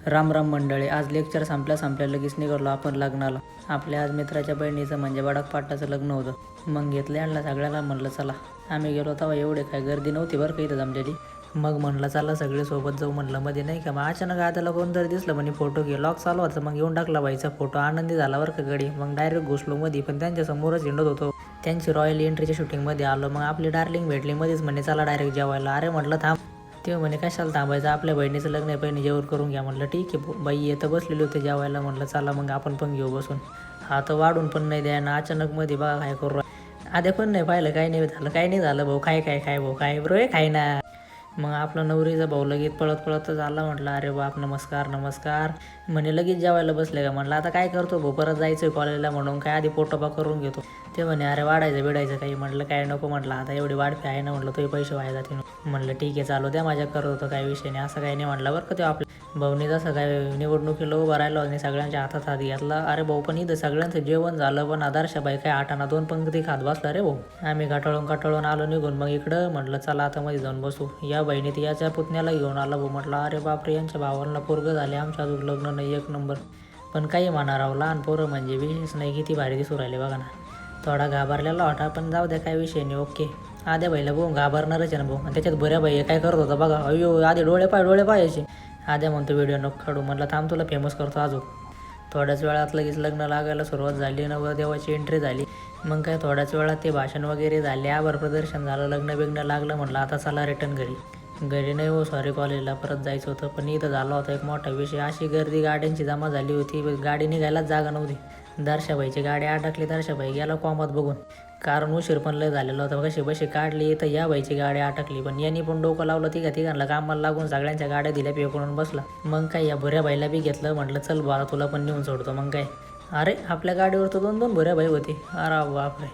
राम राम मंडळी, आज लेक्चर संपल्या लगेच निघालो आपण लग्नाला. आपल्या आज मित्राच्या बहिणीचं म्हणजे बडकपाटाचं लग्न होतं. मग घेतलं यांना सगळ्याला, म्हणलं चला. आम्ही गेलो तेव्हा एवढे काय गर्दी नव्हती बरं का इथं जमलेली. मग म्हणलं चला सगळे सोबत जाऊ म्हणलं. मध्ये नाही का मग अचानक आताला कोणतरी दिसलं म्हणे फोटो घे. लॉक चालू होतं, मग येऊन टाकला बाईचा फोटो. आनंदी झाला बरं का गडी. मग डायरेक्ट घुसलो मध्ये, पण त्यांच्या समोरच हिंडत होतो. त्यांची रॉयल एंट्रीच्या शूटिंगमध्ये आलो. मग आपली डार्लिंग भेटली मध्येच, म्हणे चला डायरेक्ट जेवायला. अरे म्हटलं थांब. ते म्हणे कशाला थांबायचं, आपल्या बहिणीचं लग्न आहे, पहिने जेवण करून घ्या. म्हटलं ठीक आहे. बाई येतं बसलेली होते जेवायला. म्हटलं चला मग आपण पण घेऊ बसून. हा तर वाढून पण नाही द्या ना. अचानक मध्ये बघा काय करू. आधी पण नाही पाहिलं, काही नाही झालं भाऊ. काय भाऊ काय बरो खाय ना. मग आपला नवरीचा भाऊ लगेच पळत पळत झाला. म्हटलं अरे बाप नमस्कार. म्हणे लगेच जेवायला बसले का. म्हटलं आता काय करतो भाऊ, परत जायचं कॉलेजला म्हणून काय आधी पोटोबा करून घेतो. ते म्हणे अरे वाढायचं बिडायचं काही. म्हटलं काय नको. म्हटलं आता एवढी वाढपी आहे ना, म्हटलं तुझे पैसे व्हाय जातील. म्हटलं ठीक आहे चालू द्या, माझ्या करत होतं काही विषय नाही. असं काही नाही म्हटलं बरं का. ते आपल्या भाऊनी जसं काय निवडणुकीला उभं राहिलो आणि सगळ्यांच्या हातात हात घेतला. अरे भाऊ पण इथं सगळ्यांचं जेवण झालं, पण आदर्शबाई काय 8 आना 2 पंक्ती खात बसला रे भाऊ. आम्ही काटाळून आलो निघून. मग इकडं म्हटलं चला आता मध्ये जाऊन बसू. या बहिणीत याच्या पुतण्याला घेऊन आला भाऊ. म्हटलं अरे बापरे, यांच्या भावांना पोरगं झाले, आमच्या अजून लग्न नाही. एक नंबर. पण काही म्हणा राव, लहान पोरं म्हणजे विशेष नाही, किती भारी दिसू राहिले बघा ना. थोडा घाबरलेला होता, पण जाऊ द्या काही विषय नाही. ओके. आद्या बाईला भाऊ घाबरणारच आहे ना भाऊ. आणि त्याच्यात बऱ्या बाई काय करत होता बघा. अयो आधी डोळे पाहायचे. आद्या म्हणतो व्हिडिओ नको काढू. म्हटलं थांब तुला फेमस करतो अजून. थोड्याच वेळात लगेच लग्न लागायला सुरुवात झाली. नवरदेवाची एंट्री झाली. मग काय थोड्याच वेळात ते भाषण वगैरे झाले, आभार प्रदर्शन झालं, लग्न बिग्न लागलं. म्हटलं आता चला रिटर्न घरी नाही हो सॉरी कॉलेजला परत जायचं होतं. पण इथं झाला होता एक मोठा विषय. अशी गर्दी गाड्यांची जमा झाली होती, गाडी निघायलाच जागा नव्हती. दर्शाबाईची गाडी अडकली. दर्शाबाई गेला कॉमात बघून, कारण उशीर पण लय झालेला होता. कशी बशी काढली तर या बाईची गाडी अटकली. पण यांनी पण डोकं लावलं. तिघांना कामाला लागून सगळ्यांच्या गाड्या दिल्या पेकडून बसला. मग काय या भुऱ्या बाईला बी घेतलं. म्हटलं चल बाळा तुला पण नेऊन सोडतो. मग काय अरे आपल्या गाडीवर तर 2 भुऱ्या बाई होती. अरे बापरे.